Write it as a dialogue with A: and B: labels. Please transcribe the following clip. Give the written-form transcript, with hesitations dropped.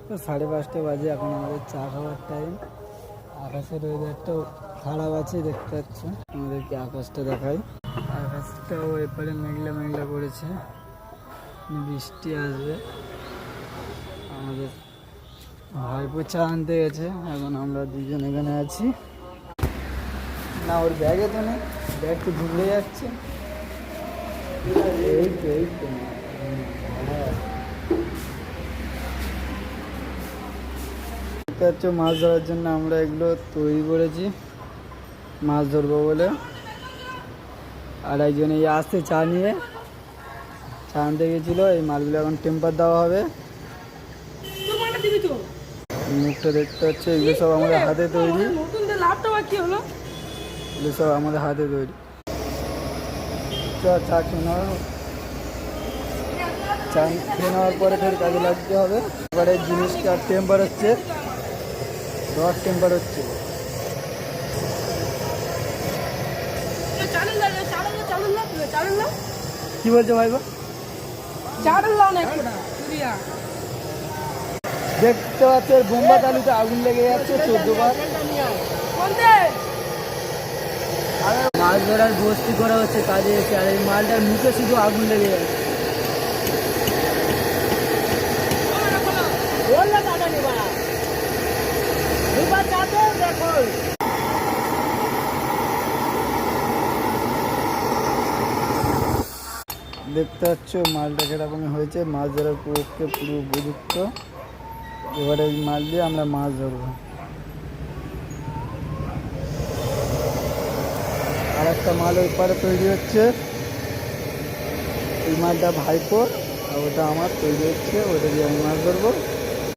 A: তো 5:30 বাজে, এখন আমাদের চা খাওয়ার টাইম। আকাশের ওয়েদারটাও খারাপ আছে, দেখতে পাচ্ছ। আমাদেরকে আকাশটা দেখাই, আকাশটাও এপারে মেঘলা মেঘলা করেছে, বৃষ্টি আসবে। আমাদের ভাইপো চা আনতে গেছে, এখন আমরা দুজন এখানে আছি। না, ওর ব্যাগে তো নেই, ব্যাগ তো ঢুকে যাচ্ছে। এই তো হ্যাঁ, মাছ ধরার জন্য আমরা এগুলো তৈরি করেছি, মাছ ধরবো বলে। আর একজন এই আসতে চা নিয়ে চা আনতে গেছিলো। এই মাছগুলো এখন টেম্পার দেওয়া হবে। মুখটা দেখতে হচ্ছে, এগুলো সব আমাদের হাতে তৈরি, এগুলো সব আমাদের হাতে তৈরি। চা খেয়ে নেওয়া, চা খেয়ে নেওয়ার পরে ফের কাজে লাগতে হবে। এবারে জিনিসটা টেম্পার হচ্ছে, রড টেম্পার হচ্ছে। কি বলছো ভাইবা? দেখতে পাচ্ছ বোম্বা তালুতে আগুন লেগে যাচ্ছে 14 বার। মাছ ধরার বস্তি করা হচ্ছে কাজে এসে, আর এই মালটার মুখে শুধু আগুন লেগে যাচ্ছে। দেখতে পাচ্ছ মালটা সেরকমই হয়েছে, মাছ ধরার পক্ষে পুরো উপযুক্ত। এবারে এই মাছ দিয়ে আমরা মাছ ধরবো। আর একটা মাল ওই পারে তৈরি হচ্ছে, এই মালটা ভাইপোর আর ওটা আমার তৈরি হচ্ছে, ওটা দিয়ে আমি মাছ ধরবো।